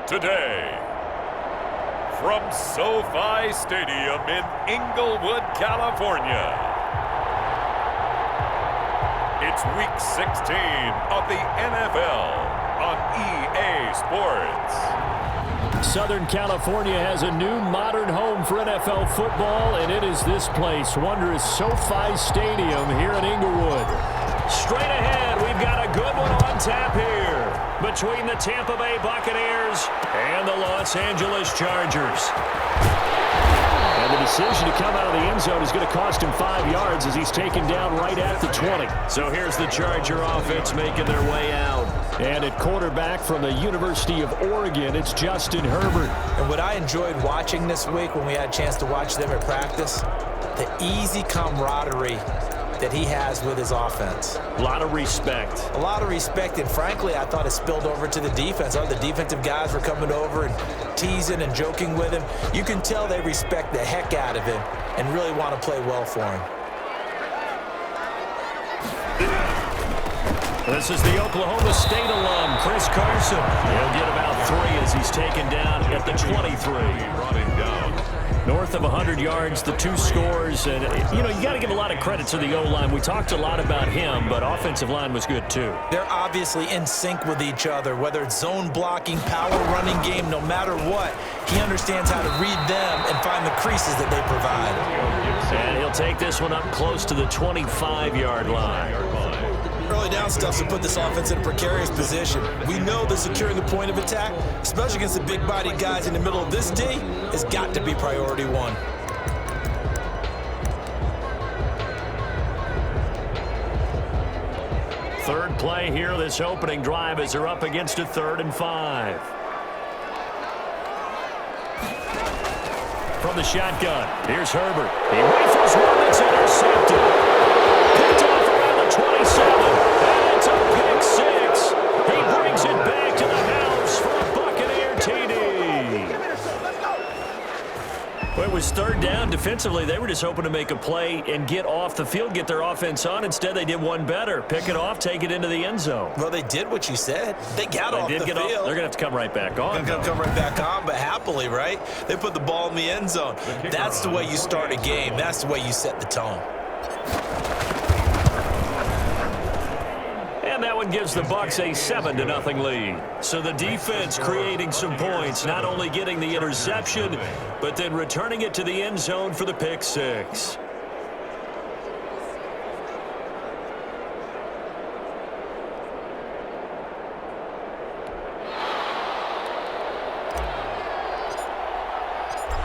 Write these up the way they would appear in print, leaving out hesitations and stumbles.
today. From SoFi Stadium in Inglewood, California, it's Week 16 of the NFL on EA Sports. Southern California has a new modern home for NFL football, and it is this place, wondrous SoFi Stadium here in Inglewood. Straight ahead, we've got a good one on tap here between the Tampa Bay Buccaneers and the Los Angeles Chargers. And the decision to come out of the end zone is going to cost him 5 yards as he's taken down right at the 20. So here's the Charger offense making their way out. And at quarterback from the University of Oregon, it's Justin Herbert. And what I enjoyed watching this week when we had a chance to watch them at practice, the easy camaraderie that he has with his offense. A lot of respect. A lot of respect, and frankly, I thought it spilled over to the defense. The defensive guys were coming over and teasing and joking with him. You can tell they respect the heck out of him and really want to play well for him. This is the Oklahoma State alum, Chris Carson. He'll get about 3 as he's taken down at the 23. Running down. North of 100 yards, the 2 scores. And, you got to give a lot of credit to the O-line. We talked a lot about him, but offensive line was good, too. They're obviously in sync with each other, whether it's zone blocking, power running game, no matter what. He understands how to read them and find the creases that they provide. And he'll take this one up close to the 25-yard line. Early down stuff to put this offense in a precarious position. We know that securing the point of attack, especially against the big-bodied guys in the middle of this D, has got to be priority one. Third play here, this opening drive as they're up against a 3rd and 5. From the shotgun, here's Herbert. He rifles one that's intercepted. Picked off around the 27. And it's a pick 6. He brings it back to the house for a Buccaneer TD. Well, it was 3rd down. Defensively, they were just hoping to make a play and get off the field, get their offense on. Instead, they did one better. Pick it off, take it into the end zone. Well, they did what you said. They got off the field. They're going to have to come right back on. They're going to come right back on, but happily, right? They put the ball in the end zone. That's the way you start a game. That's the way you set the tone. And that one gives the Bucks a 7-0 lead. So the defense creating some points, not only getting the interception, but then returning it to the end zone for the pick 6.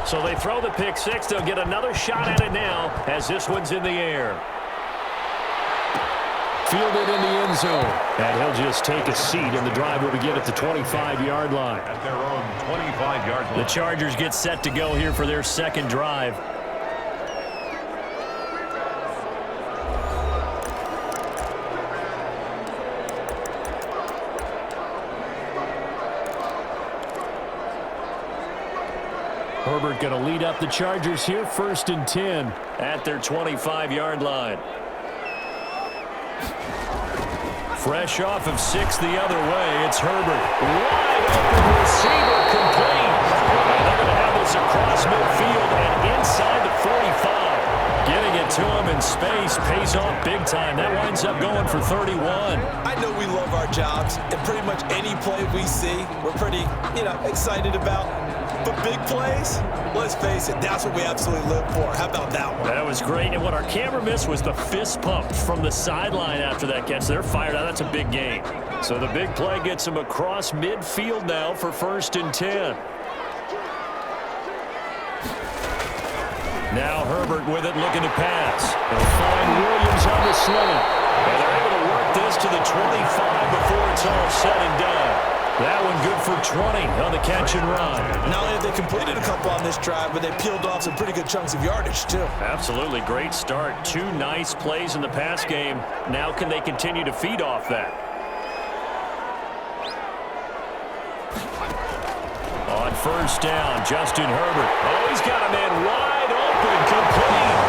So they throw the pick 6. They'll get another shot at it now as this one's in the air. Fielded in the end zone. And he'll just take a seat, and the drive will begin at the 25-yard line. At their own 25-yard line. The Chargers get set to go here for their 2nd drive. Herbert going to lead up the Chargers here, 1st and 10 at their 25-yard line. Fresh off of 6 the other way, it's Herbert. Wide open receiver complete. And they're going to have this across midfield and inside the 45. Getting it to him in space pays off big time. That winds up going for 31. I know we love our jobs, and pretty much any play we see, we're pretty, excited about. But big plays, let's face it, that's what we absolutely live for. How about that one? That was great. And what our camera missed was the fist pump from the sideline after that catch. They're fired out. That's a big gain. So the big play gets him across midfield now for 1st and 10. Now Herbert with it, looking to pass. They'll find Williams on the slant. And they're able to work this to the 25 before it's all said and done. That one good for 20 on the catch and run. Not only have they completed a couple on this drive, but they peeled off some pretty good chunks of yardage, too. Absolutely. Great start. 2 nice plays in the pass game. Now can they continue to feed off that? On 1st down, Justin Herbert. Oh, he's got a man wide open, complete.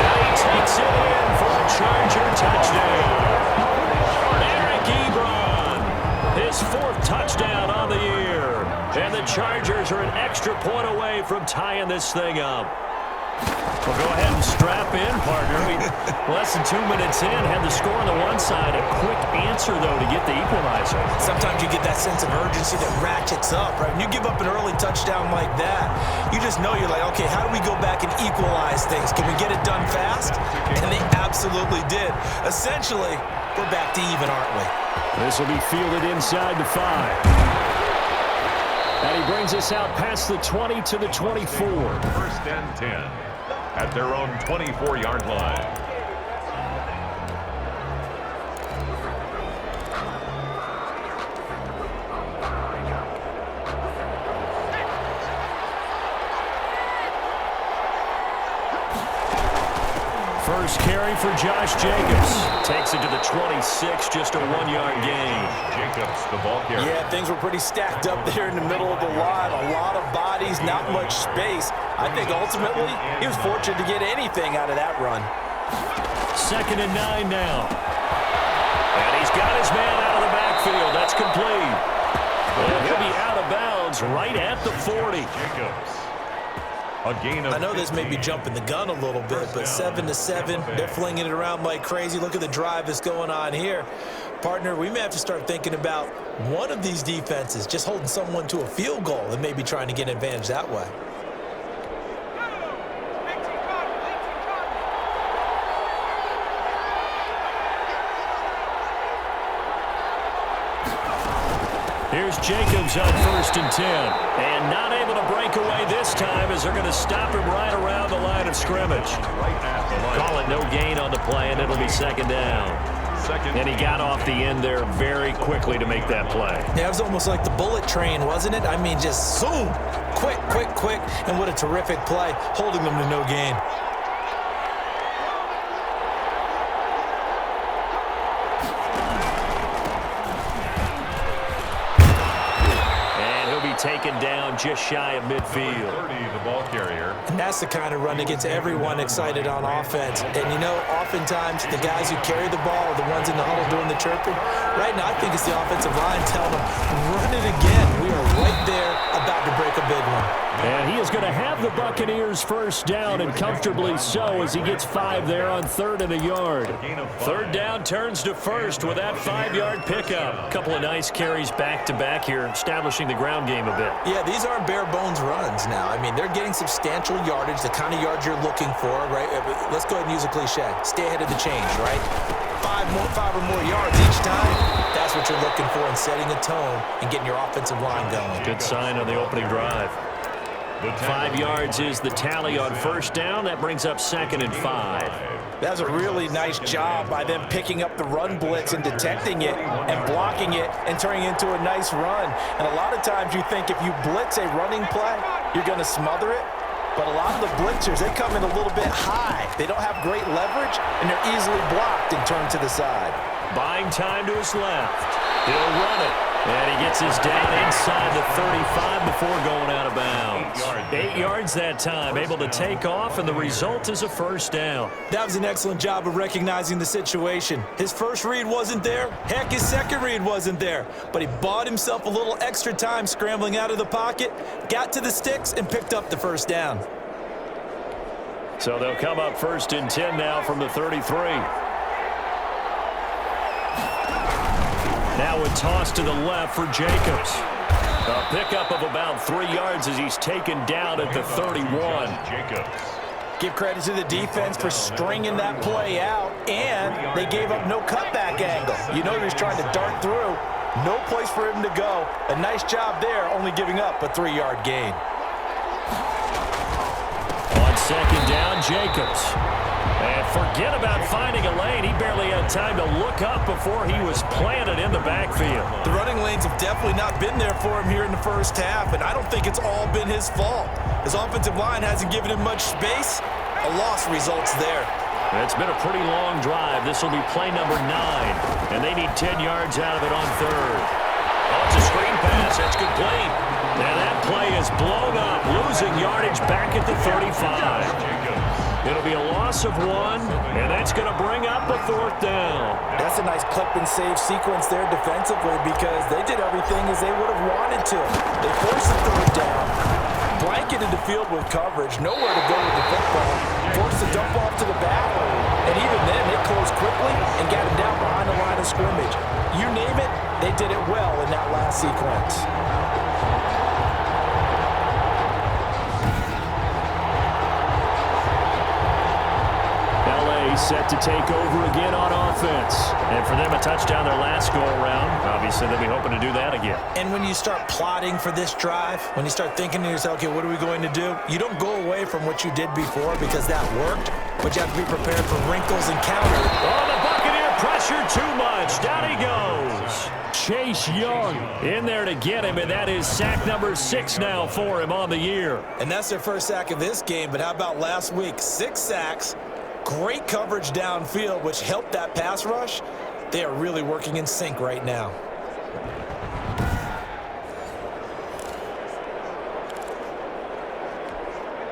And he takes it in for a Charger touchdown. Eric Ebron, his 4th touchdown on the year. And the Chargers are an extra point away from tying this thing up. Well, go ahead and strap in, partner. Less than 2 minutes in, had the score on the one side. A quick answer, though, to get the equalizer. Sometimes you get that sense of urgency that ratchets up, right? When you give up an early touchdown like that, you just know you're like, okay, how do we go back and equalize things? Can we get it done fast? And they absolutely did. Essentially, we're back to even, aren't we? This will be fielded inside the 5. And he brings us out past the 20 to the 24. First and 10 at their own 24-yard line. First carry for Josh Jacobs. Takes it to the 26, just a 1-yard gain. Jacobs, the ball carrier. Yeah, things were pretty stacked up there in the middle of the line. A lot of bodies, not much space. I think ultimately he was fortunate to get anything out of that run. 2nd and 9 now. And he's got his man out of the backfield. That's complete. And he'll be out of bounds right at the 40. Jacobs. A gain of I know this may be jumping the gun a little bit, but 7-7, they're flinging it around like crazy. Look at the drive that's going on here. Partner, we may have to start thinking about one of these defenses just holding someone to a field goal and maybe trying to get an advantage that way. Here's Jacobs on 1st and 10. And not able to break away this time as they're going to stop him right around the line of scrimmage. Call it no gain on the play, and it'll be 2nd down. And he got off the end there very quickly to make that play. Yeah, it was almost like the bullet train, wasn't it? I mean, just zoom, quick, quick, quick, and what a terrific play, holding them to no gain. Taken down just shy of midfield. 30, the ball carrier. And that's the kind of run that gets everyone excited on offense. And, you know, oftentimes the guys who carry the ball are the ones in the huddle doing the chirping. Right now, I think it's the offensive line telling them, run it again. We are right there about to break a big one. And he is going to have the Buccaneers first down, and comfortably so, as he gets 5 there on 3rd and a yard. 3rd down turns to 1st with that 5-yard pickup. A couple of nice carries back-to-back here, establishing the ground game a bit. Yeah, these aren't bare-bones runs now. I mean, they're getting substantial yardage, the kind of yards you're looking for, right? Let's go ahead and use a cliche. Stay ahead of the change, right? 5 or more yards each time. That's what you're looking for in setting a tone and getting your offensive line going. Good sign on the opening drive. 5 yards is the tally on 1st down. That brings up 2nd and 5. That's a really nice job by them picking up the run blitz and detecting it and blocking it and turning it into a nice run. And a lot of times you think if you blitz a running play, you're going to smother it. But a lot of the blitzers, they come in a little bit high. They don't have great leverage, and they're easily blocked and turned to the side. Buying time to his left. He'll run it. And he gets his down inside the 35 before going out of bounds. 8 yards that time, able to take off, and the result is a 1st down. That was an excellent job of recognizing the situation. His first read wasn't there. Heck, his second read wasn't there. But he bought himself a little extra time scrambling out of the pocket, got to the sticks, and picked up the 1st down. So they'll come up 1st and 10 now from the 33. Now a toss to the left for Jacobs. A pickup of about 3 yards as he's taken down at the 31. Jacobs. Give credit to the defense for stringing that play out, and they gave up no cutback angle. You know he was trying to dart through. No place for him to go. A nice job there, only giving up a 3-yard gain. On 2nd down, Jacobs. And forget about finding a lane. He barely had time to look up before he was planted in the backfield. The running lanes have definitely not been there for him here in the first half, and I don't think it's all been his fault. His offensive line hasn't given him much space. A loss results there. It's been a pretty long drive. This will be play number 9, and they need 10 yards out of it on 3rd. Oh, it's a screen pass. That's complete. And that play is blown up, losing yardage back at the 35. It'll be a loss of 1, and that's going to bring up a 4th down. That's a nice clip and save sequence there defensively because they did everything as they would have wanted to. They forced the 3rd down, blanketed the field with coverage, nowhere to go with the football, forced the dump off to the back, and even then they closed quickly and got him down behind the line of scrimmage. You name it, they did it well in that last sequence. Set to take over again on offense. And for them, a touchdown their last go-around. Obviously, they'll be hoping to do that again. And when you start plotting for this drive, when you start thinking to yourself, okay, what are we going to do? You don't go away from what you did before because that worked, but you have to be prepared for wrinkles and counters. Oh, the Buccaneer pressure too much. Down he goes. Chase Young in there to get him, and that is sack number 6 now for him on the year. And that's their first sack of this game, but how about last week? 6 sacks. Great coverage downfield, which helped that pass rush. They are really working in sync right now.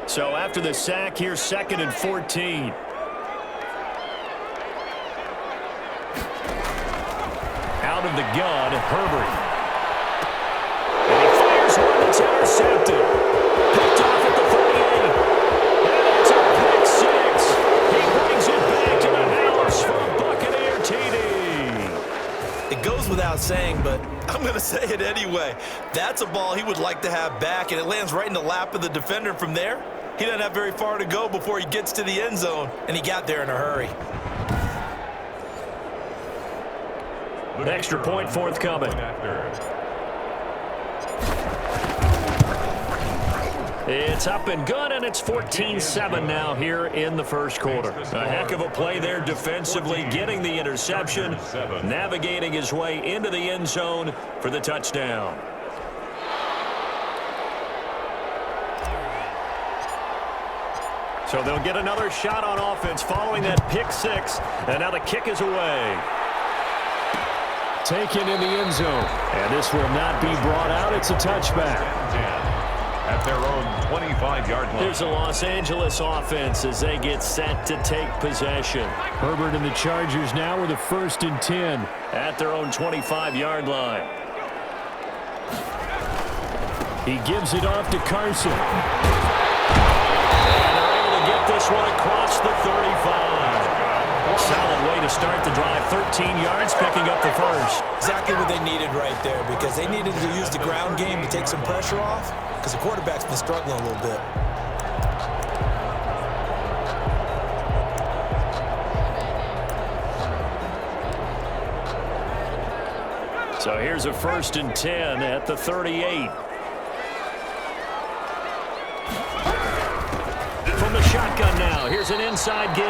So after the sack, here's 2nd and 14. Out of the gun, Herbert. And he fires one that's intercepted. Picked off at the 38. And it's a pick 6. He brings it back to the house for a Buccaneer TD. It goes without saying, but I'm going to say it anyway. That's a ball he would like to have back, and it lands right in the lap of the defender. From there, he doesn't have very far to go before he gets to the end zone, and he got there in a hurry. An extra point forthcoming. It's up and good, and it's 14-7 now here in the first quarter. A heck of a play there defensively, getting the interception, navigating his way into the end zone for the touchdown. So they'll get another shot on offense following that pick 6, and now the kick is away. Taken in the end zone, and this will not be brought out. It's a touchback. At their own 25-yard line. Here's the Los Angeles offense as they get set to take possession. Herbert and the Chargers now with a 1st and 10 at their own 25-yard line. He gives it off to Carson. And they're able to get this one across the 35. Solid way to start the drive. 13 yards, picking up the 1st. Exactly what they needed right there, because they needed to use the ground game to take some pressure off, because the quarterback's been struggling a little bit. So here's a 1st and 10 at the 38. From the shotgun now, here's an inside give.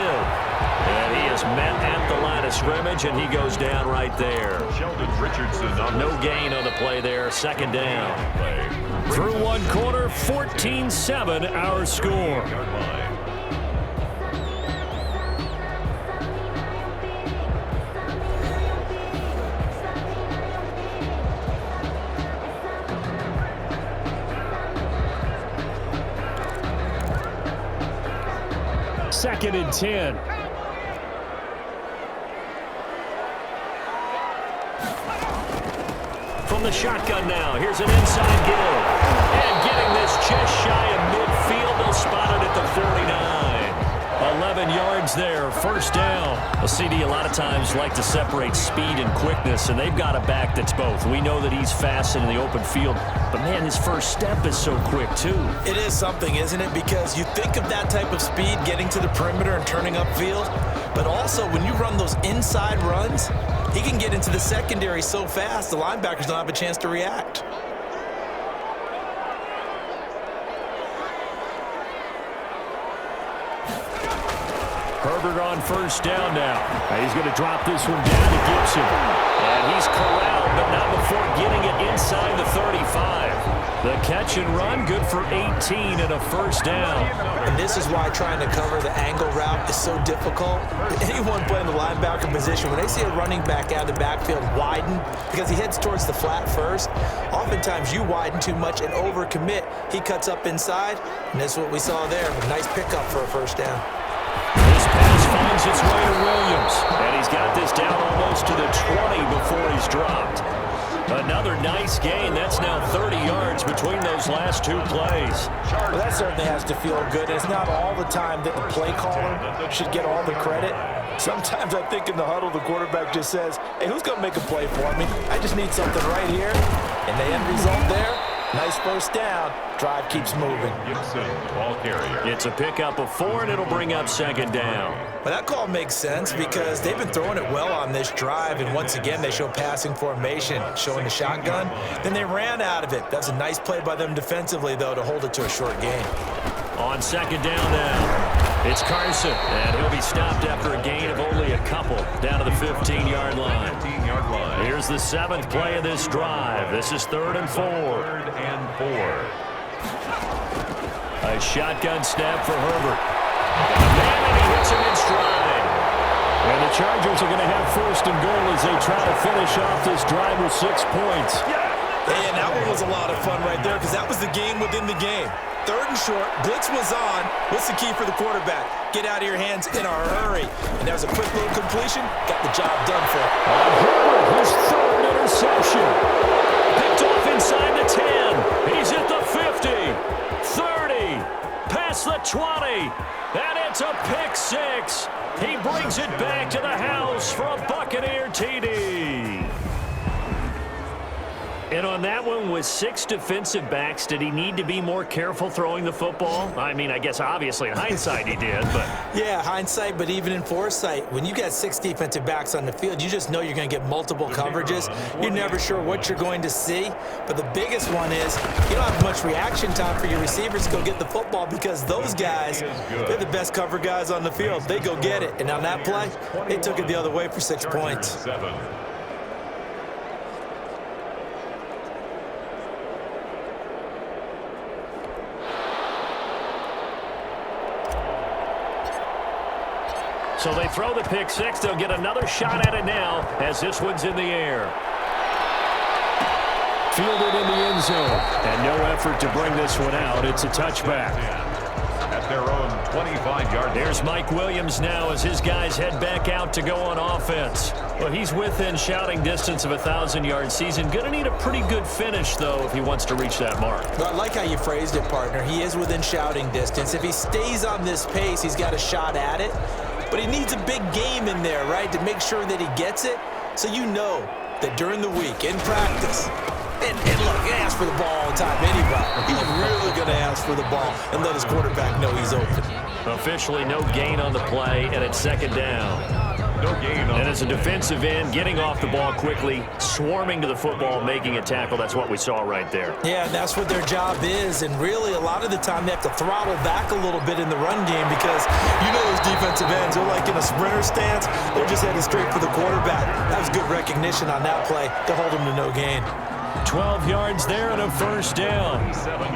And he is met at the line of scrimmage, and he goes down right there. Sheldon Richardson on no gain on the play there. 2nd down. Through one quarter, 14-7 our score. Second and 10. From the shotgun now, here's an inside give. And getting this just shy of midfield, they'll spot it at the 49. 11 yards there, 1st down. A CD a lot of times like to separate speed and quickness, and they've got a back that's both. We know that he's fast in the open field, but man, his first step is so quick too. It is something, isn't it? Because you think of that type of speed getting to the perimeter and turning upfield, but also when you run those inside runs, he can get into the secondary so fast, the linebackers don't have a chance to react. Herbert on 1st down now. He's going to drop this one down to Gibson. And he's corralled, but not before getting it inside the 35. The catch and run, good for 18 and a 1st down. And this is why trying to cover the angle route is so difficult. Anyone playing the linebacker position, when they see a running back out of the backfield widen, because he heads towards the flat first, oftentimes you widen too much and overcommit. He cuts up inside, and that's what we saw there. A nice pickup for a 1st down. This pass finds its way to Williams. And he's got this down almost to the 20 before he's dropped. Another nice gain. That's now 30 yards between those last two plays. Well, that certainly has to feel good. It's not all the time that the play caller should get all the credit. Sometimes I think in the huddle, the quarterback just says, hey, who's going to make a play for me? I just need something right here. And the end result there, nice first down. Drive keeps moving. Gibson, ball carrier. It's a pickup of 4, and it'll bring up second down. Well, that call makes sense because they've been throwing it well on this drive, and once again, they show passing formation, showing the shotgun. Then they ran out of it. That's a nice play by them defensively, though, to hold it to a short gain. On second down now, it's Carson, and he'll be stopped after a gain of only a couple down to the 15-yard line. 15-yard line. Here's the 7th play of this drive. This is 3rd and 4. 3rd and 4. A shotgun snap for Herbert. And he hits him in stride. And the Chargers are going to have 1st and goal as they try to finish off this drive with 6 points. And that one was a lot of fun right there because that was the game within the game. 3rd and short, blitz was on. What's the key for the quarterback? Get out of your hands in a hurry. And that was a quick little completion. Got the job done for him. Herbert, his 3rd interception. Picked off inside the 10. He's at the 50. 30. Past the 20. And it's a pick 6. He brings it back to the house for a Buccaneer TD. And on that one, with 6 defensive backs, did he need to be more careful throwing the football? I mean, I guess obviously in hindsight he did, but... Yeah, hindsight, but even in foresight, when you got 6 defensive backs on the field, you just know you're going to get multiple coverages. You're never sure what you're going to see. But the biggest one is you don't have much reaction time for your receivers to go get the football because those guys, they're the best cover guys on the field. They go get it. And on that play, they took it the other way for 6 points. So they throw the pick 6. They'll get another shot at it now as this one's in the air. Fielded in the end zone. And no effort to bring this one out. It's a touchback. At their own 25-yard. There's Mike Williams now as his guys head back out to go on offense. Well, he's within shouting distance of a 1,000-yard season. Going to need a pretty good finish, though, if he wants to reach that mark. Well, I like how you phrased it, partner. He is within shouting distance. If he stays on this pace, he's got a shot at it. But he needs a big game in there, right, to make sure that he gets it. So you know that during the week, in practice, and look, he asks for the ball all the time. Anybody, he's really going to ask for the ball and let his quarterback know he's open. Officially no gain on the play, and it's second down. No gain on. And as a defensive end, getting off the ball quickly, swarming to the football, making a tackle. That's what we saw right there. Yeah, and that's what their job is. And really, a lot of the time, they have to throttle back a little bit in the run game because you know those defensive ends, they're like in a sprinter stance. They're just heading straight for the quarterback. That was good recognition on that play to hold him to no gain. 12 yards there and a first down.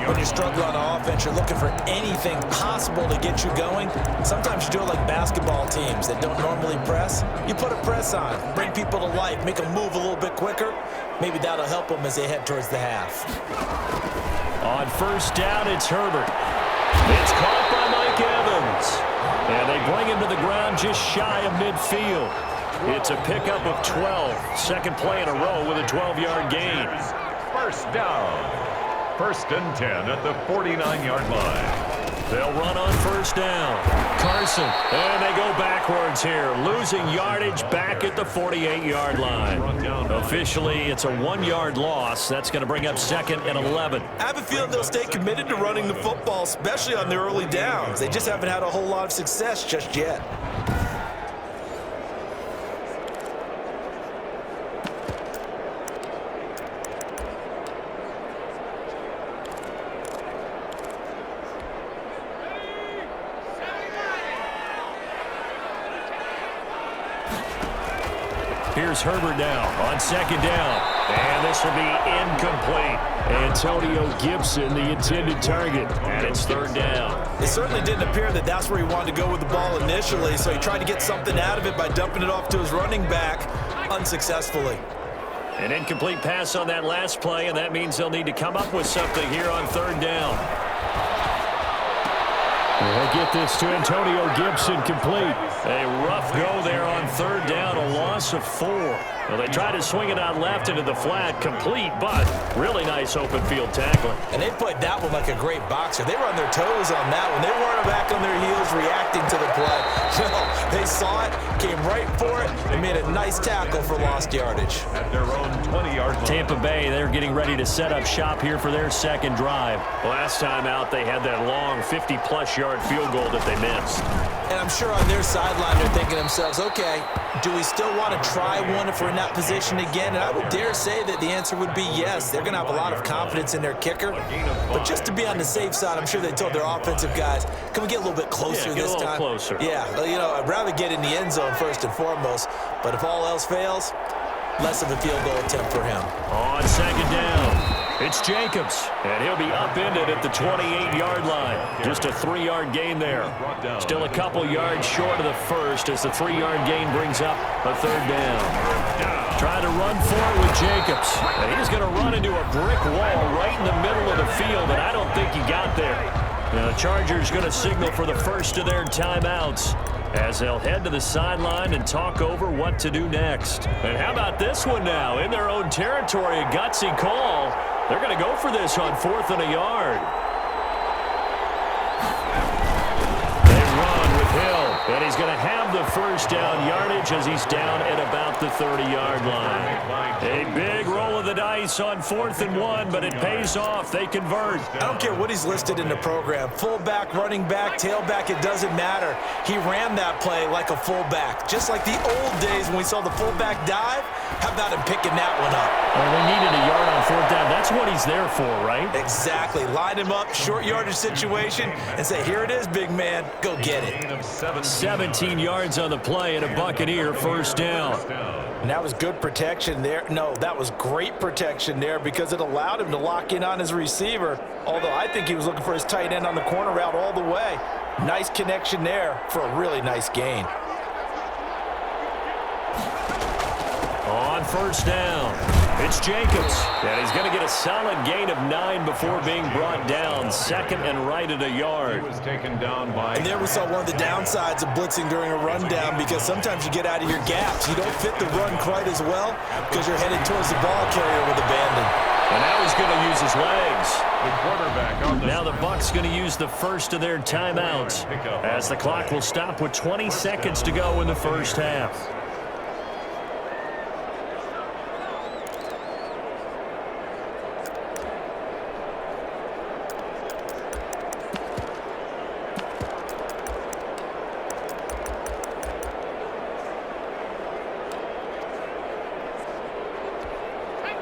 When you struggle on offense, you're looking for anything possible to get you going. Sometimes you do it like basketball teams that don't normally press. You put a press on, bring people to life, make them move a little bit quicker. Maybe that'll help them as they head towards the half. On first down, it's Herbert. It's caught by Mike Evans. And they bring him to the ground just shy of midfield. It's a pickup of 12. Second play in a row with a 12-yard gain. First down. 1st and 10 at the 49-yard line. They'll run on first down. Carson, and they go backwards here, losing yardage back at the 48-yard line. Officially, it's a 1-yard loss. That's going to bring up 2nd and 11. I have a feeling they'll stay committed to running the football, especially on their early downs. They just haven't had a whole lot of success just yet. Here's Herbert now on second down. And this will be incomplete. Antonio Gibson, the intended target. And it's 3rd down. It certainly didn't appear that that's where he wanted to go with the ball initially, so he tried to get something out of it by dumping it off to his running back unsuccessfully. An incomplete pass on that last play, and that means they'll need to come up with something here on 3rd down. They'll get this to Antonio Gibson complete. A rough go there on third down, a loss of 4. Well, they tried to swing it out left into the flat, complete, but really nice open field tackling. And they played that one like a great boxer. They were on their toes on that one. They weren't back on their heels reacting to the play. No, they saw it, came right for it, and made a nice tackle for lost yardage. At their own 20-yard line. Tampa Bay, they're getting ready to set up shop here for their second drive. Last time out, they had that long 50-plus yard field goal that they missed. And I'm sure on their sideline they're thinking to themselves, okay, do we still want to try one if we're in that position again? And I would dare say that the answer would be yes. They're going to have a lot of confidence in their kicker. But just to be on the safe side, I'm sure they told their offensive guys, can we get a little bit closer this time? Closer. Yeah, you know, I'd rather get in the end zone first and foremost. But if all else fails, less of a field goal attempt for him. On second down, it's Jacobs, and he'll be upended at the 28-yard line. Just a 3-yard gain there. Still a couple yards short of the first as the 3-yard gain brings up a third down. Trying to run for it with Jacobs. And he's going to run into a brick wall right in the middle of the field, and I don't think he got there. Now, the Chargers going to signal for the first of their timeouts as they'll head to the sideline and talk over what to do next. And how about this one now? In their own territory, a gutsy call. They're going to go for this on 4th and a yard. They run with Hill, and he's going to have the first down yardage as he's down at about the 30-yard line. A big roll of the dice on 4th and 1, but it pays off. They convert. I don't care what he's listed in the program. Fullback, running back, tailback, it doesn't matter. He ran that play like a fullback. Just like the old days when we saw the fullback dive. How about him picking that one up? Well, they needed a yard on 4th down. That's what he's there for, right? Exactly. Line him up, short yardage situation, and say, here it is, big man. Go get it. 17 yards on the play and a Buccaneer first down. And that was good protection there. No, that was great protection there because it allowed him to lock in on his receiver. Although I think he was looking for his tight end on the corner route all the way. Nice connection there for a really nice gain. On first down, it's Jacobs. And he's going to get a solid gain of 9 before being brought down. Second and right at a yard. He was taken down by... And there we saw one of the downsides of blitzing during a rundown because sometimes you get out of your gaps. You don't fit the run quite as well because you're headed towards the ball carrier with abandon. And now he's going to use his legs. The quarterback on the... Now the Bucks going to use the first of their timeouts as the clock will stop with 20 seconds to go in the first half.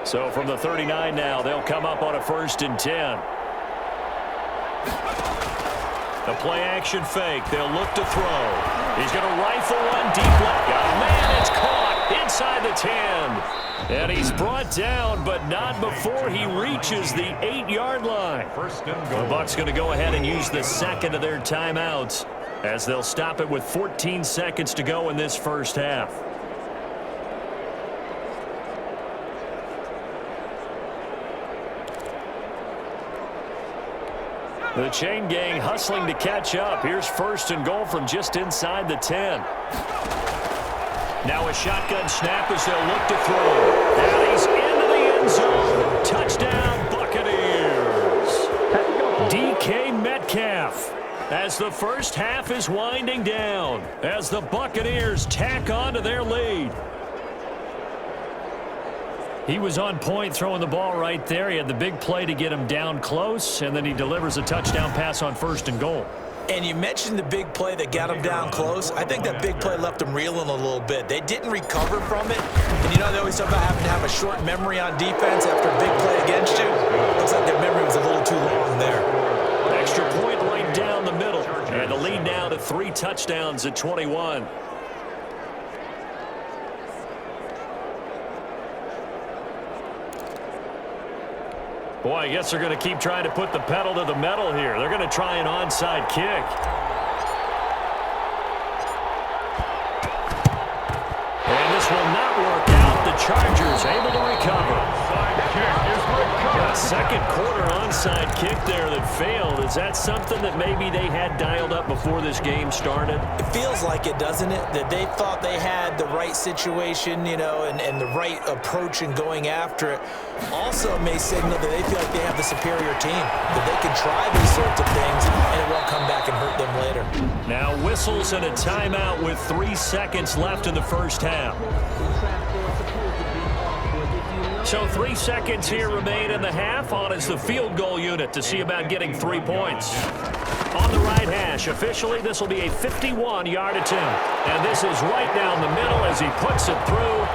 So from the 39 now, they'll come up on a 1st and 10. The play action fake. They'll look to throw. He's going to rifle one deep left. Oh, man, it's caught inside the 10. And he's brought down, but not before he reaches the 8-yard line. First and goal. The Bucks going to go ahead and use the second of their timeouts as they'll stop it with 14 seconds to go in this first half. The chain gang hustling to catch up. Here's 1st and goal from just inside the 10. Now a shotgun snap as they'll look to throw. And he's into the end zone. Touchdown, Buccaneers. DK Metcalf. As the first half is winding down. As the Buccaneers tack on to their lead. He was on point throwing the ball right there. He had the big play to get him down close, and then he delivers a touchdown pass on 1st and goal. And you mentioned the big play that got him down close. I think that big play left him reeling a little bit. They didn't recover from it. And you know, they always talk about having to have a short memory on defense after a big play against you. Looks like their memory was a little too long there. Extra point right down the middle. And the lead now to 3 touchdowns at 21. Boy, I guess they're going to keep trying to put the pedal to the metal here. They're going to try an onside kick. And this will not work out. The Chargers able to recover. A second quarter onside kick there that failed. Is that something that maybe they had dialed up before this game started? It feels like it, doesn't it? That they thought they had the right situation, you know, and the right approach in going after it. Also may signal that they feel like they have the superior team, that they can try these sorts of things, and it won't come back and hurt them later. Now whistles and a timeout with 3 seconds left in the first half. So 3 seconds here remain in the half. On is the field goal unit to see about getting 3 points. On the right hash, officially this will be a 51-yard attempt. And this is right down the middle as he puts it through.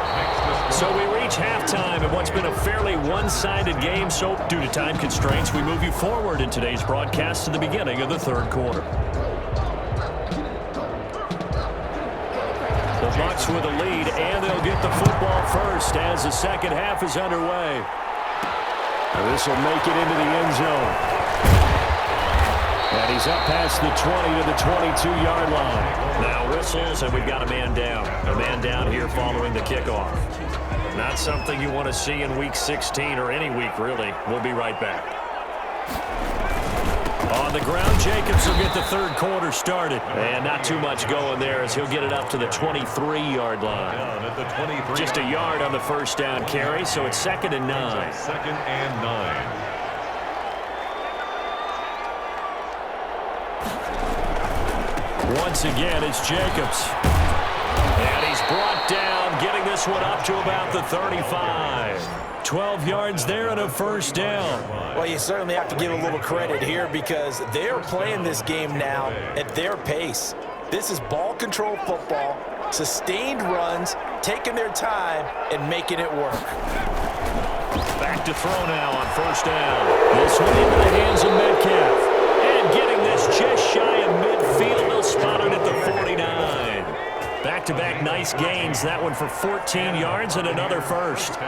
So we reach halftime in what's been a fairly one-sided game. So due to time constraints, we move you forward in today's broadcast to the beginning of the third quarter. The Bucks with a lead, and they'll get the football first as the second half is underway. And this will make it into the end zone. And he's up past the 20 to the 22-yard line. Now whistles, and we've got a man down. A man down here following the kickoff. Not something you want to see in Week 16 or any week, really. We'll be right back. On the ground, Jacobs will get the third quarter started. And not too much going there as he'll get it up to the 23-yard line. Just a yard on the first down carry, so it's 2nd and 9. 2nd and 9. Once again, it's Jacobs. And he's brought down, getting this one up to about the 35. 12 yards there and a first down. Well, you certainly have to give a little credit here because they're playing this game now at their pace. This is ball control football, sustained runs, taking their time and making it work. Back to throw now on first down. This one into the hands of Metcalf. And getting this just shy of midfield. They'll spot it at the 49. Back-to-back nice gains. That one for 14 yards and another first.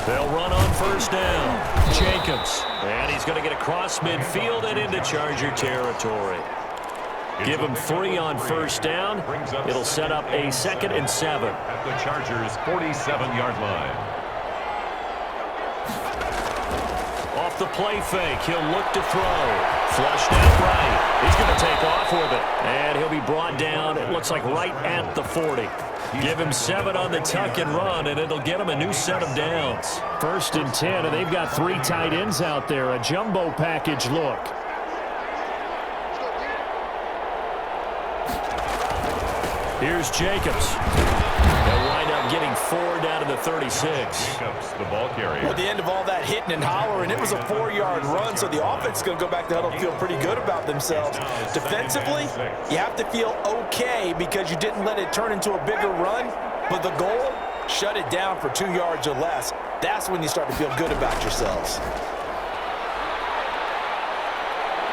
They'll run on first down. Jacobs. And he's going to get across midfield and into Charger territory. Give him 3 on first down. It'll set up a 2nd and 7. At the Chargers' 47-yard line. Off the play fake, he'll look to throw. Flushed out right. He's going to take off with it. And he'll be brought down, it looks like right at the 40. Give him 7 on the tuck and run, and it'll get him a new set of downs. 1st and 10, and they've got 3 tight ends out there. A jumbo package look. Here's Jacobs. They'll wind up getting 4 down to the 36. Jacobs, the ball carrier. Well, at the end of all that hitting and hollering, it was a 4-yard run, so the offense is going to go back to huddle and feel pretty good about themselves. Defensively, you have to feel okay because you didn't let it turn into a bigger run, but the goal, shut it down for 2 yards or less. That's when you start to feel good about yourselves.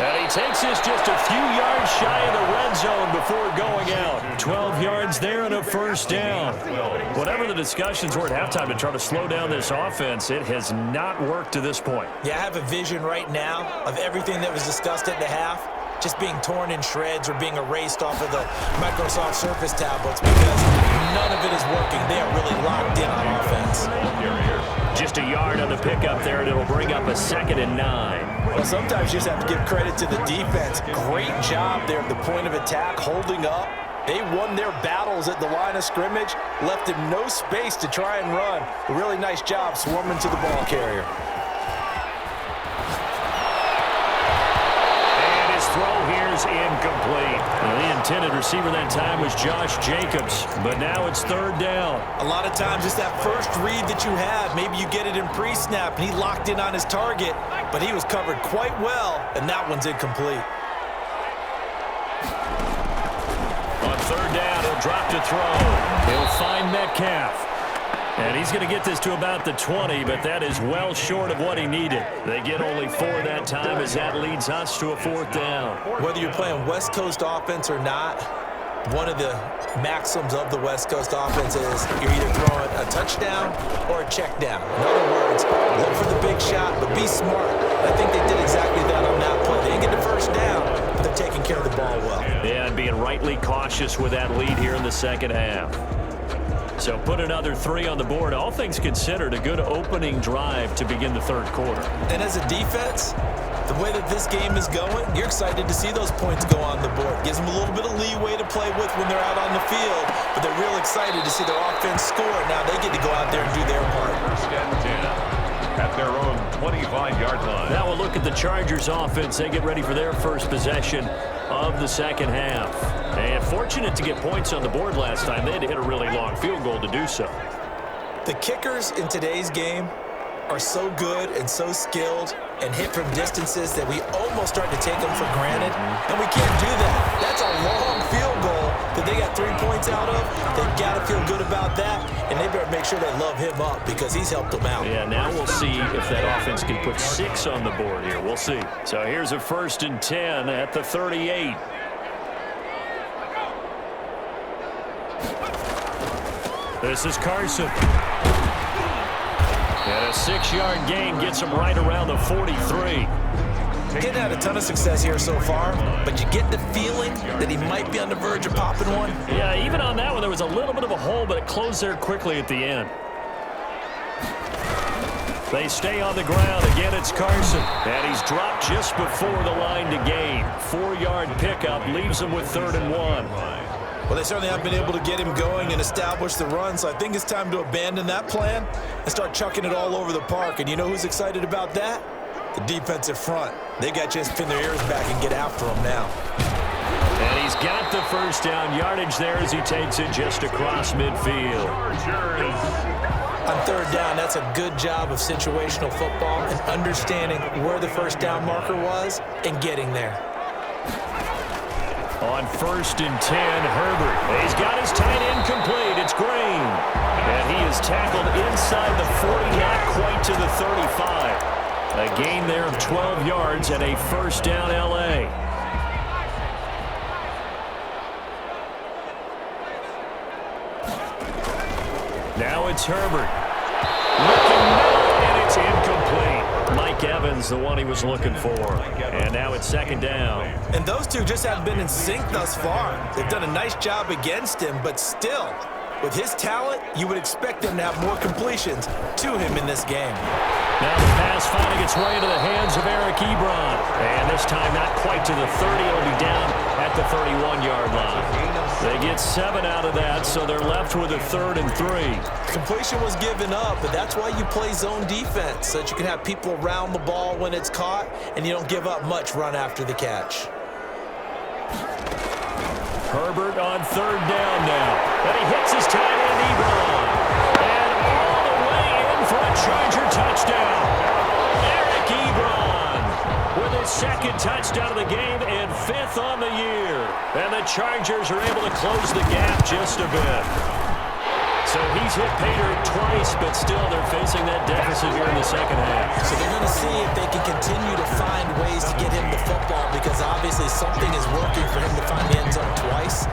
And he takes this just a few yards shy of the red zone before going out. 12 yards there and a first down. Whatever the discussions were at halftime to try to slow down this offense, it has not worked to this point. Yeah, I have a vision right now of everything that was discussed at the half just being torn in shreds or being erased off of the Microsoft Surface tablets because none of it is working. They are really locked in on offense. Just a yard on the pickup there, and it'll bring up a 2nd and 9. Well, sometimes you just have to give credit to the defense. Great job there at the point of attack, holding up. They won their battles at the line of scrimmage, left him no space to try and run. A really nice job swarming to the ball carrier. And his throw here is incomplete. Well, the intended receiver that time was Josh Jacobs, but now it's 3rd down. A lot of times it's that first read that you have. Maybe you get it in pre-snap, and he locked in on his target, but he was covered quite well, and that one's incomplete. On 3rd down, he'll drop to throw. He'll find Metcalf. And he's going to get this to about the 20, but that is well short of what he needed. They get only 4 that time as that leads us to a 4th down. Whether you're playing West Coast offense or not, one of the maxims of the West Coast offense is you're either throwing a touchdown or a check down. In other words, look for the big shot, but be smart. And I think they did exactly that on that play. They didn't get the first down, but they're taking care of the ball well. Yeah, and being rightly cautious with that lead here in the second half. So put another 3 on the board. All things considered, a good opening drive to begin the third quarter. And as a defense, the way that this game is going, you're excited to see those points go on the board. Gives them a little bit of leeway to play with when they're out on the field, but they're real excited to see their offense score. Now they get to go out there and do their part. First and 10 at their own 25-yard line. Now we'll look at the Chargers offense. They get ready for their first possession of the second half. And fortunate to get points on the board last time. They had to hit a really long field goal to do so. The kickers in today's game are so good and so skilled and hit from distances that we almost start to take them for granted, and we can't do that. That's a long field goal that they got 3 points out of. They've got to feel good about that, and they better make sure they love him up because he's helped them out. Yeah, now we'll see if that offense can put 6 on the board here. We'll see. So here's a 1st and 10 at the 38. This is Carson. And a 6-yard gain gets him right around the 43. Getting had a ton of success here so far, but you get the feeling that he might be on the verge of popping one. Yeah, even on that one, there was a little bit of a hole, but it closed there quickly at the end. They stay on the ground. Again, it's Carson. And he's dropped just before the line to gain. 4-yard pickup leaves him with 3rd and 1. Well, they certainly haven't been able to get him going and establish the run, so I think it's time to abandon that plan and start chucking it all over the park. And you know who's excited about that? The defensive front. They got to just pin their ears back and get after him now. And he's got the first down yardage there as he takes it just across midfield. On 3rd down, that's a good job of situational football and understanding where the first down marker was and getting there. On 1st and 10, Herbert. He's got his tight end complete. It's Green. And he is tackled inside the 40, not quite to the 35. A gain there of 12 yards and a 1st down L.A. Now it's Herbert. Looking middle, and it's incomplete. Mike Evans, the one he was looking for. And now it's 2nd down. And those two just haven't been in sync thus far. They've done a nice job against him, but still, with his talent, you would expect them to have more completions to him in this game. Now the pass finally gets right into the hands of Eric Ebron. And this time not quite to the 30. It'll be down at the 31-yard line. They get 7 out of that, so they're left with a 3rd and 3. Completion was given up, but that's why you play zone defense, so that you can have people around the ball when it's caught, and you don't give up much run after the catch. Herbert on 3rd down now. And he hits his tight end, Ebron. And all the way in for a Charger touchdown. Eric Ebron with his 2nd touchdown of the game and 5th on the year. And the Chargers are able to close the gap just a bit. So he's hit pay dirt twice, but still they're facing that deficit here in the second half. So they're going to see if they can continue to find ways to get him the football, because obviously something is working for him to find the end zone twice.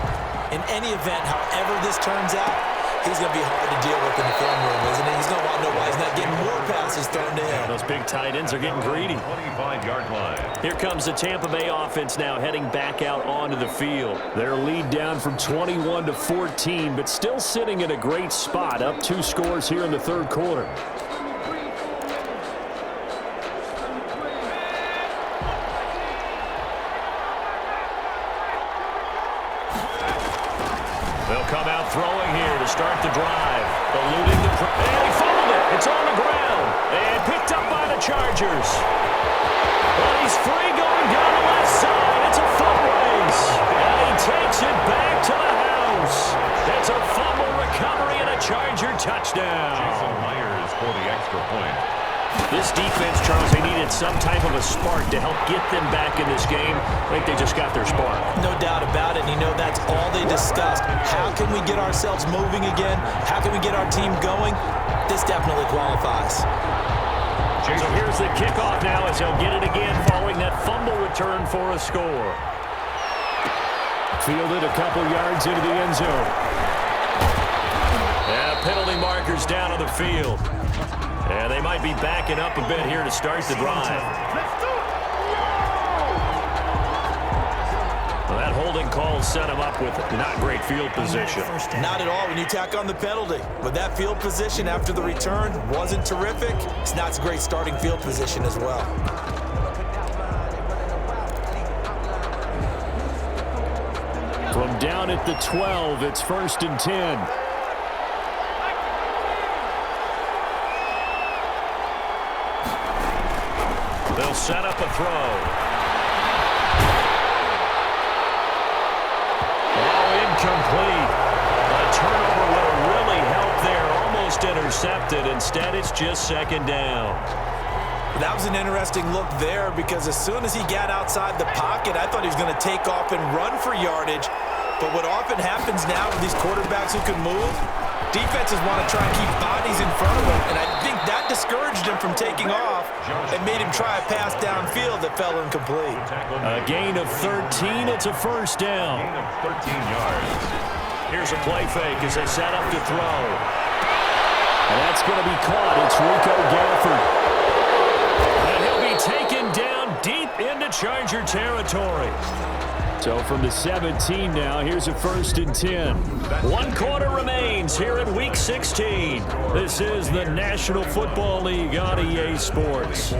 In any event, however this turns out, he's going to be hard to deal with in the film room, isn't he? He's going to want to know why he's not getting more passes thrown to him. Those big tight ends are getting greedy. 25-yard line. Here comes the Tampa Bay offense now heading back out onto the field. Their lead down from 21 to 14, but still sitting in a great spot, up 2 scores here in the 3rd quarter. They'll come out throwing here to start the drive. Eluding the... And he fumbled it. It's on the ground. And picked up by the Chargers. Well, he's free going down the left side. It's a foot race. And he takes it back to the house. It's a fumble recovery and a Charger touchdown. Jason Myers for the extra point. This defense, Charles, they needed some type of a spark to help get them back in this game. I think they just got their spark. No doubt about it. And you know that's all they discussed. How can we get ourselves moving again? How can we get our team going? This definitely qualifies. So here's the kickoff now as he'll get it again following that fumble return for a score. Fielded a couple yards into the end zone. Penalty markers down. midfield. And they might be backing up a bit here to start the drive. Well, that holding call set him up with not great field position. Not at all when you tack on the penalty. But that field position after the return wasn't terrific. It's not a great starting field position as well. From down at the 12, it's 1st and 10. They'll set up a throw. Oh, incomplete. A turnover would have really helped there. Almost intercepted. Instead, it's just 2nd down. That was an interesting look there because as soon as he got outside the pocket, I thought he was going to take off and run for yardage. But what often happens now with these quarterbacks who can move, defenses want to try and keep bodies in front of them, and I think that discouraged him from taking off and made him try a pass downfield that fell incomplete. A gain of 13. It's a 1st down. Gain of 13 yards. Here's a play fake as they set up to throw. And that's going to be caught. It's Rico Gafford. And he'll be taken down deep into Charger territory. So from the 17 now, here's a 1st and 10. 1 quarter remains here in Week 16. This is the National Football League on EA Sports.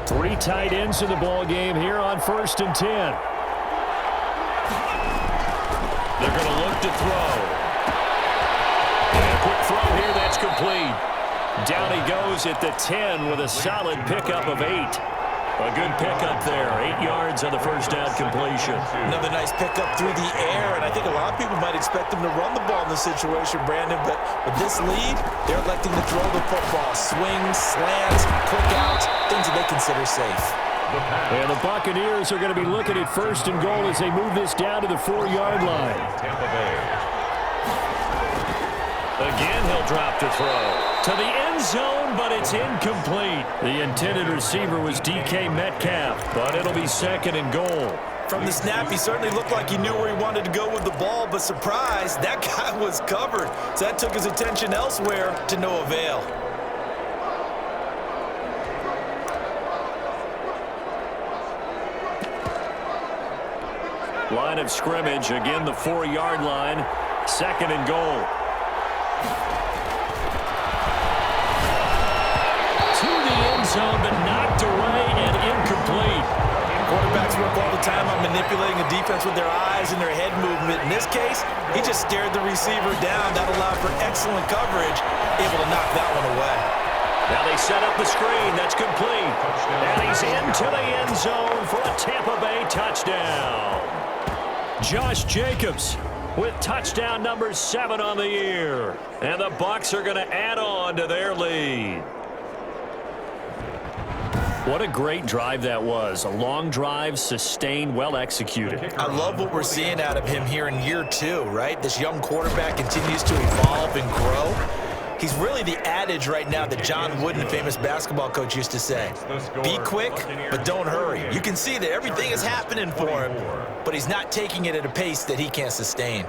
Three tight ends in the ball game here on 1st and 10. They're going to look to throw. Quick throw here, that's complete. Down he goes at the 10 with a solid pickup of 8. A good pickup there, 8 yards on the 1st down completion. Another nice pickup through the air, and I think a lot of people might expect them to run the ball in this situation, Brandon, but with this lead, they're electing to throw the football. Swings, slants, quick outs, things that they consider safe. And the Buccaneers are going to be looking at 1st and goal as they move this down to the 4-yard line. Tampa Bay. Again, he'll drop to throw. To the end zone, but it's incomplete. The intended receiver was DK Metcalf, but it'll be 2nd and goal. From the snap, he certainly looked like he knew where he wanted to go with the ball, but surprise, that guy was covered. So that took his attention elsewhere to no avail. Line of scrimmage, again the 4-yard line, 2nd and goal. To the end zone, but knocked away and incomplete. Quarterbacks work all the time on manipulating a defense with their eyes and their head movement. In this case, he just stared the receiver down. That allowed for excellent coverage, able to knock that one away. Now they set up the screen. That's complete. And he's into the end zone for a Tampa Bay touchdown. Josh Jacobs with touchdown number 7 on the year. And the Bucks are going to add on to their lead. What a great drive that was. A long drive, sustained, well executed. I love what we're seeing out of him here in year 2, right? This young quarterback continues to evolve and grow. He's really the adage right now that John Wooden, the famous basketball coach, used to say. Be quick, but don't hurry. You can see that everything is happening for him, but he's not taking it at a pace that he can't sustain.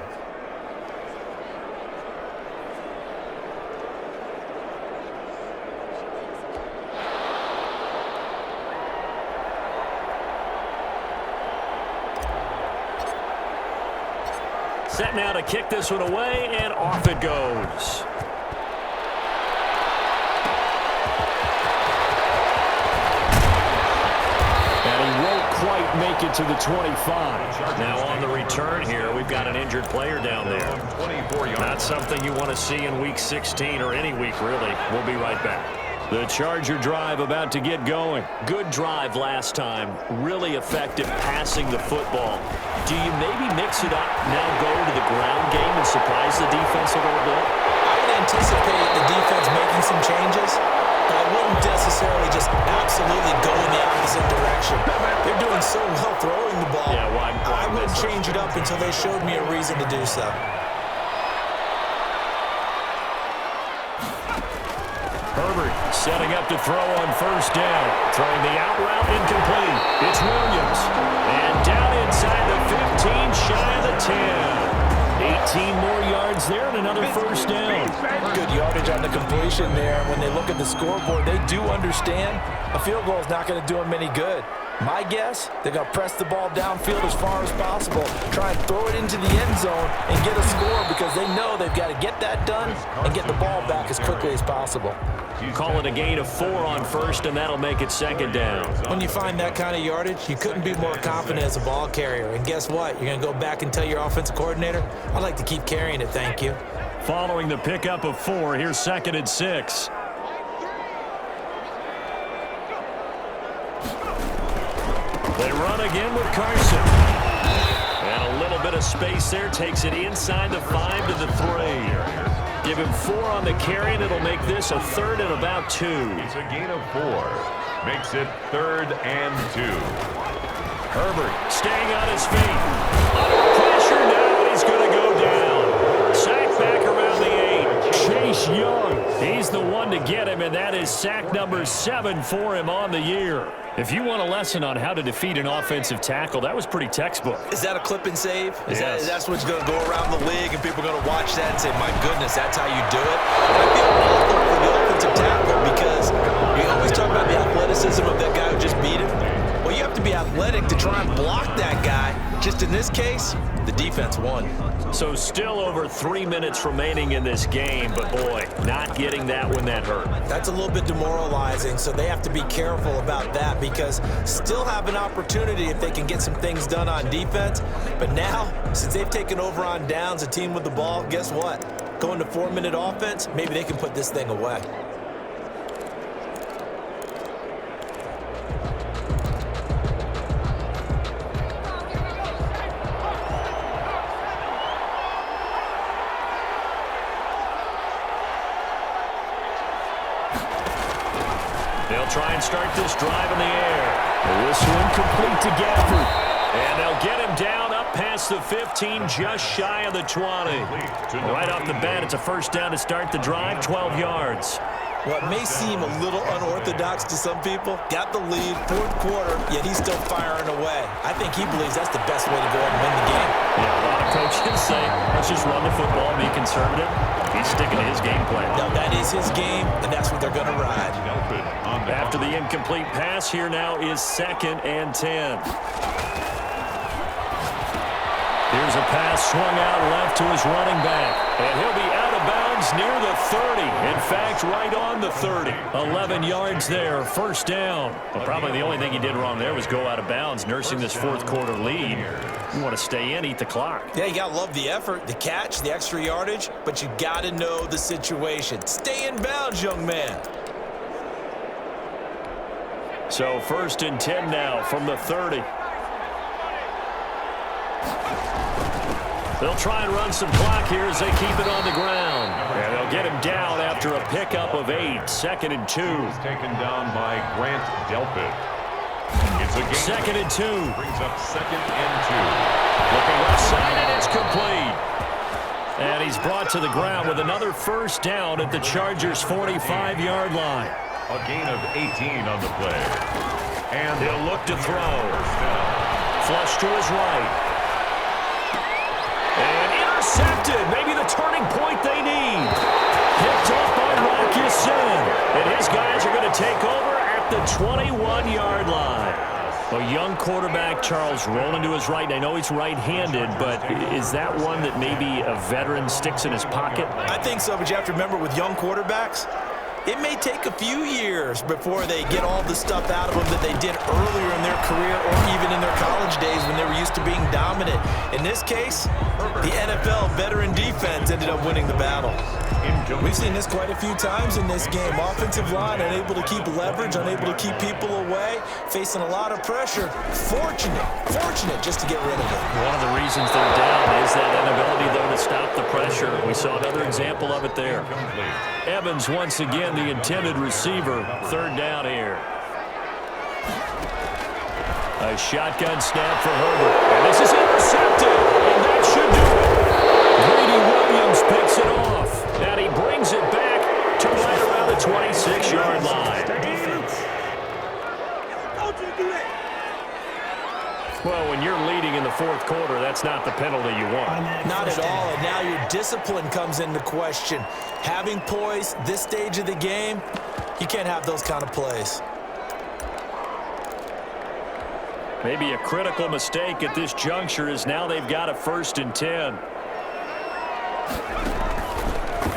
Set now to kick this one away, and off it goes. And he won't quite make it to the 25. Now on the return here, we've got an injured player down there. Not something you want to see in Week 16 or any week, really. We'll be right back. The Charger drive about to get going. Good drive last time. Really effective passing the football. Do you maybe mix it up, now go to the ground game and surprise the defense a little bit? I would anticipate the defense making some changes, but I wouldn't necessarily just absolutely go in the opposite direction. They're doing so well throwing the ball. Yeah, why I wouldn't change it up until they showed me a reason to do so. Herbert setting up to throw on 1st down. Throwing the out route incomplete. 10. 18 more yards there and another first down. Good yardage on the completion there. When they look at the scoreboard, they do understand a field goal is not going to do them any good. My guess, they're going to press the ball downfield as far as possible, try and throw it into the end zone and get a score because they know they've got to get that done and get the ball back as quickly as possible. Call it a gain of 4 on first, and that'll make it second down. When you find that kind of yardage, you couldn't be more confident as a ball carrier. And guess what? You're going to go back and tell your offensive coordinator, I'd like to keep carrying it, thank you. Following the pickup of 4, here's 2nd and 6. They run again with Carson. And a little bit of space there. Takes it inside the 5 to the 3. Give him 4 on the carry, and it'll make this a 3rd and about 2. It's a gain of 4. Makes it 3rd and 2. Herbert staying on his feet. Under pressure now, he's going to go down. Sack back around the 8. Chase Young, he's the one to get him, and that is sack number 7 for him on the year. If you want a lesson on how to defeat an offensive tackle, that was pretty textbook. Is that a clip and save? Yes. That's what's going to go around the league, and people are going to watch that and say, my goodness, that's how you do it? And I feel awful for the offensive tackle because we always talk about the athleticism of that guy who just beat him. Well, you have to be athletic to try and block that guy. Just in this case, the defense won. So still over 3 minutes remaining in this game, but boy, not getting that when that hurt. That's a little bit demoralizing, so they have to be careful about that because still have an opportunity if they can get some things done on defense. But now, since they've taken over on downs, a team with the ball, guess what? Going to 4-minute offense, maybe they can put this thing away. They'll try and start this drive in the air. This one complete to Gafford. And they'll get him down up past the 15, just shy of the 20. Right off the bat, it's a first down to start the drive, 12 yards. What may seem a little unorthodox to some people, got the lead, 4th quarter, yet he's still firing away. I think he believes that's the best way to go ahead and win the game. Yeah, a lot of coaches say, let's just run the football, be conservative. He's sticking to his game plan. Now, that is his game, and that's what they're going to ride. After the incomplete pass, here now is 2nd and 10. Here's a pass swung out left to his running back. And he'll be out of bounds near the 30. In fact, right on the 30. 11 yards there, first down. Well, probably the only thing he did wrong there was go out of bounds, nursing this 4th quarter lead. You want to stay in, eat the clock. Yeah, you got to love the effort, the catch, the extra yardage, but you got to know the situation. Stay in bounds, young man. So 1st and 10 now from the 30. They'll try and run some clock here as they keep it on the ground. And they'll get him down after a pickup of 8. 2nd and 2. He's taken down by Grant Delpit. It's a gain. 2nd and 2. Brings up 2nd and 2. Looking left side, and it's complete. And he's brought to the ground with another first down at the Chargers' 45-yard line. A gain of 18 on the play. And He'll look to throw. Flush to his right. And intercepted. Maybe the turning point they need. Picked off by Rocky Sin. And his guys are going to take over at the 21-yard line. A young quarterback, Charles, rolling to his right. I know he's right-handed, but is that one that maybe a veteran sticks in his pocket? I think so, but you have to remember with young quarterbacks, it may take a few years before they get all the stuff out of them that they did earlier in their career or even in their college days when they were used to being dominant. In this case, the NFL veteran defense ended up winning the battle. We've seen this quite a few times in this game. Offensive line unable to keep leverage, unable to keep people away, facing a lot of pressure. Fortunate just to get rid of it. One of the reasons they're down is that inability, though, to stop the pressure. We saw another example of it there. Evans, once again, the intended receiver. 3rd down here. A shotgun snap for Herbert. And this is intercepted. And that should do it. Greedy Williams picks it off. And he brings it back to right around the 26-yard line. Well, when you're leading in the fourth quarter, that's not the penalty you want. Not at all, and now your discipline comes into question. Having poise this stage of the game, you can't have those kind of plays. Maybe a critical mistake at this juncture is now they've got a 1st and 10.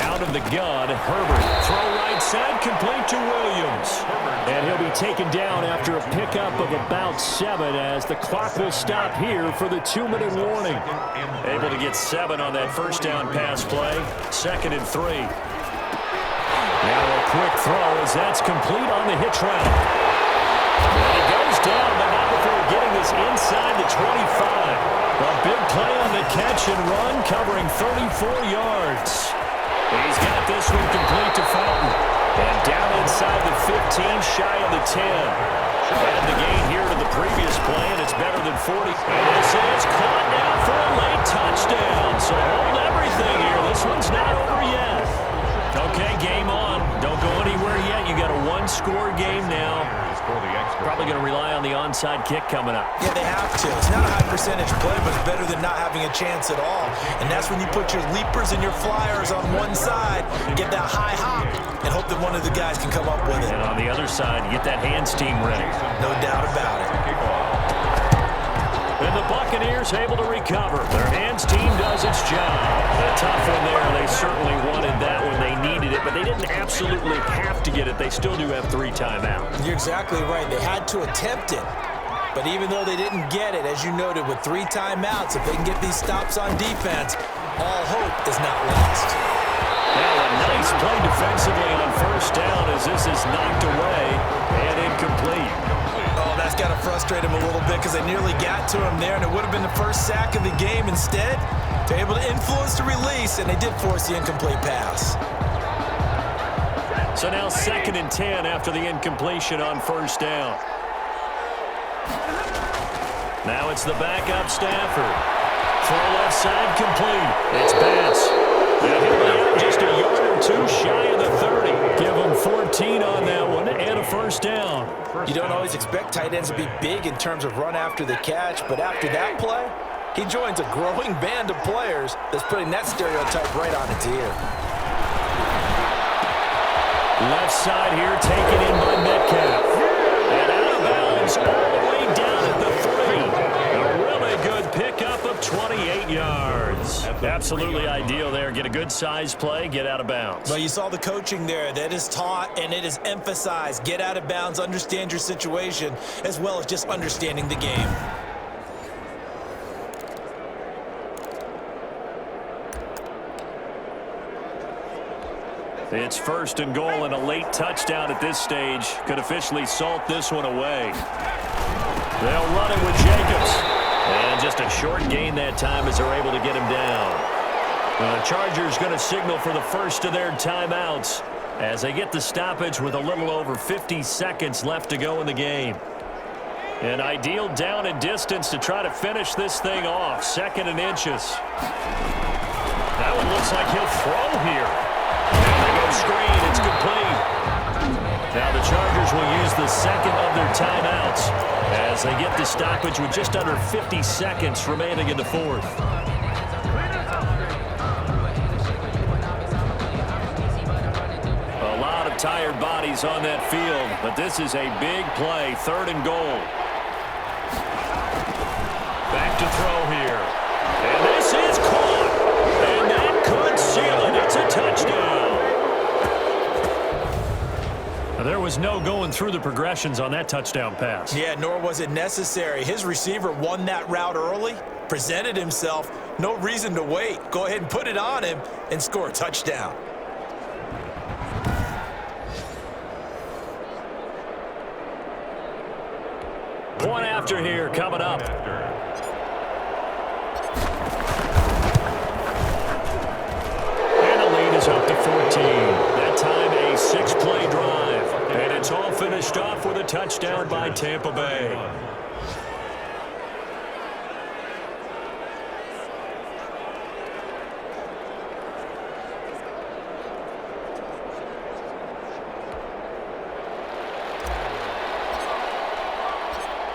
Out of the gun, Herbert. Throw right side, complete to Williams. And he'll be taken down after a pickup of about 7 as the clock will stop here for the 2-minute warning. Able to get 7 on that first down pass play. 2nd and 3. Now a quick throw as that's complete on the hitch route. And it goes down, but not before getting this inside the 25. A big play on the catch and run, covering 34 yards. He's got this one complete to Fountain. And down inside the 15, shy of the 10. Add the gain here to the previous play, and it's better than 40. And this is caught now for a late touchdown. So hold everything here. This one's not over yet. Okay, game on. Don't go anywhere yet. You got a 1-score game now. Probably going to rely on the onside kick coming up. Yeah, they have to. It's not a high percentage play, but it's better than not having a chance at all. And that's when you put your leapers and your flyers on one side, get that high hop, and hope that one of the guys can come up with it. And on the other side, get that hands team ready. No doubt about it. And the Buccaneers able to recover. Their hands team does its job. A tough one there. They certainly wanted that when they needed it, but they didn't absolutely have to get it. They still do have 3 timeouts. You're exactly right. They had to attempt it. But even though they didn't get it, as you noted, with 3 timeouts, if they can get these stops on defense, all hope is not lost. Now a nice play defensively on 1st down as this is knocked away and incomplete. Oh, that's got to frustrate him a little bit because they nearly got to him there, and it would have been the first sack of the game. Instead, they're able to influence the release, and they did force the incomplete pass. So now 2nd and 10 after the incompletion on 1st down. Now it's the backup Stafford. Throw left side complete. It's Bass. Now he'll be out just a yard or 2 shy of the 30. Give him 14 on that one and a 1st down. You don't always expect tight ends to be big in terms of run after the catch, but after that play, he joins a growing band of players that's putting that stereotype right on its ear. Left side here taken in by Metcalf. And out of bounds all the way down at the 3. A really good pickup of 28 yards. Absolutely ideal there. Get a good size play, get out of bounds. Well, you saw the coaching there. That is taught and it is emphasized. Get out of bounds, understand your situation, as well as just understanding the game. It's 1st and goal, and a late touchdown at this stage could officially salt this one away. They'll run it with Jacobs. And just a short gain that time as they're able to get him down. The Chargers going to signal for the first of their timeouts as they get the stoppage with a little over 50 seconds left to go in the game. An ideal down and distance to try to finish this thing off. 2nd and inches. That one looks like he'll throw here. And they go screen. It's complete. Now the Chargers will use the 2nd of their timeouts as they get the stoppage with just under 50 seconds remaining in the 4th. A lot of tired bodies on that field, but this is a big play. 3rd and goal. Back to throw here. And this is caught. And that could seal it. It's a touchdown. There was no going through the progressions on that touchdown pass. Yeah, nor was it necessary. His receiver won that route early, presented himself, no reason to wait. Go ahead and put it on him and score a touchdown. Point after here coming up. And the lead is up to 14. That time a 6-play drive. And it's all finished off with a touchdown by Tampa Bay.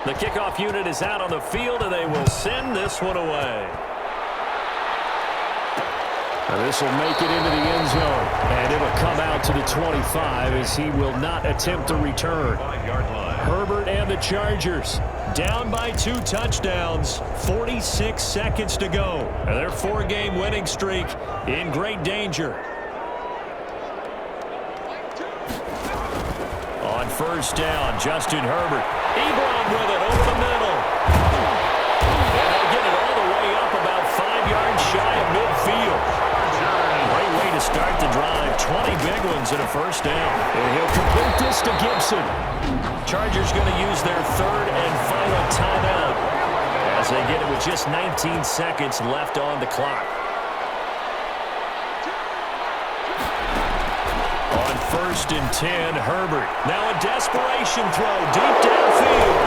The kickoff unit is out on the field, and they will send this one away. This will make it into the end zone, and it'll come out to the 25 as he will not attempt to return. Herbert and the Chargers down by 2 touchdowns, 46 seconds to go. And their 4-game winning streak in great danger. On first down, Justin Herbert. Ebron with it over the middle. And they'll get it all the way up about 5 yards shy of midfield. Great way to start the drive. 20 big ones and a first down. And he'll complete this to Gibson. Chargers going to use their 3rd and final timeout as they get it with just 19 seconds left on the clock. On 1st and 10, Herbert. Now a desperation throw deep downfield.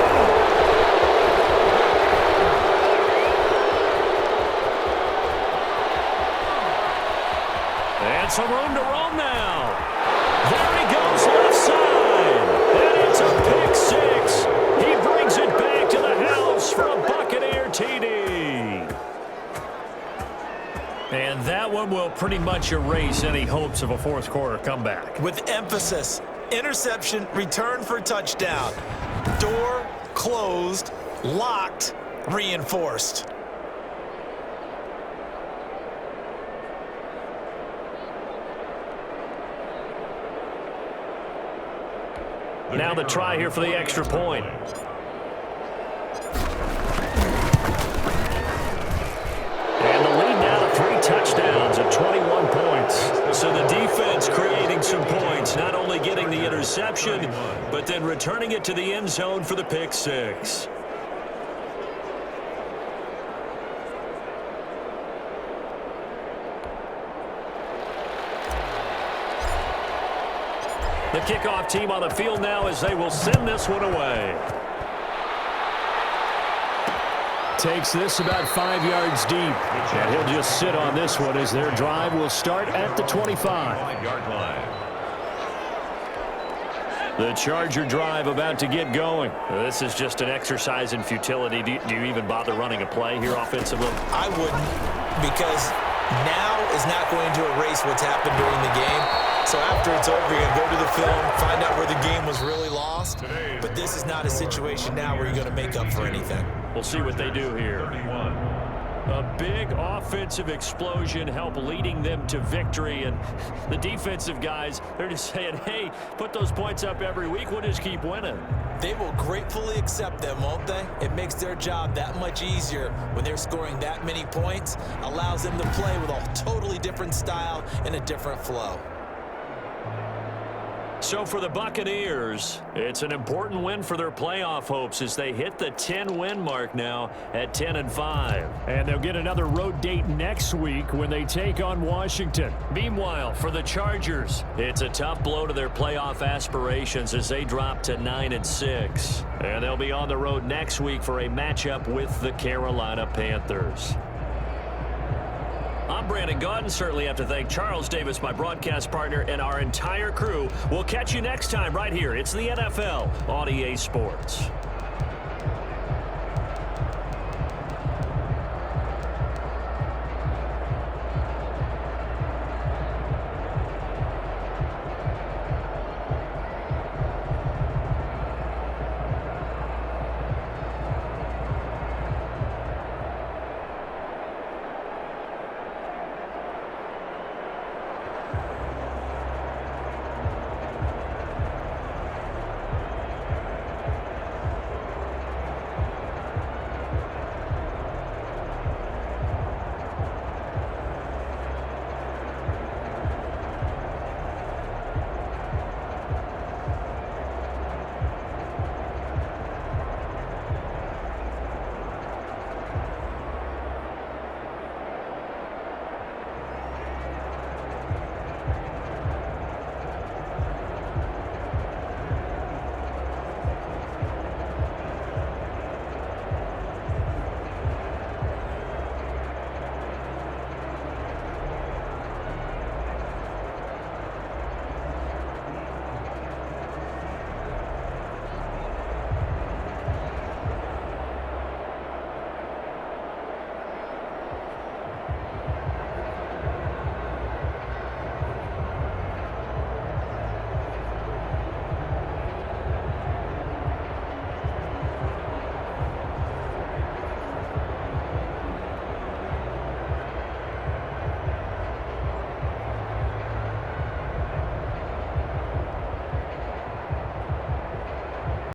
And some room to roam now. There he goes left side. And it's a pick 6. He brings it back to the house for a Buccaneer TD. And that one will pretty much erase any hopes of a 4th quarter comeback. With emphasis, interception, return for touchdown. Door closed, locked, reinforced. Now the try here for the extra point. And the lead now to 3 touchdowns at 21 points. So the defense creating some points, not only getting the interception, but then returning it to the end zone for the pick 6. The kickoff team on the field now as they will send this one away. Takes this about 5 yards deep. And he'll just sit on this one as their drive will start at the 25-yard line. The Charger drive about to get going. This is just an exercise in futility. Do you even bother running a play here offensively? I wouldn't, because now is not going to erase what's happened during the game. So after it's over, you're going to go to the film, find out where the game was really lost. But this is not a situation now where you're going to make up for anything. We'll see what they do here. A big offensive explosion help leading them to victory. And the defensive guys, they're just saying, hey, put those points up every week. We'll just keep winning. They will gratefully accept them, won't they? It makes their job that much easier when they're scoring that many points. Allows them to play with a totally different style and a different flow. So for the Buccaneers, it's an important win for their playoff hopes as they hit the 10-win mark now at 10-5. And they'll get another road date next week when they take on Washington. Meanwhile, for the Chargers, it's a tough blow to their playoff aspirations as they drop to 9-6. And they'll be on the road next week for a matchup with the Carolina Panthers. I'm Brandon Gaudin. Certainly have to thank Charles Davis, my broadcast partner, and our entire crew. We'll catch you next time right here. It's the NFL on EA Sports.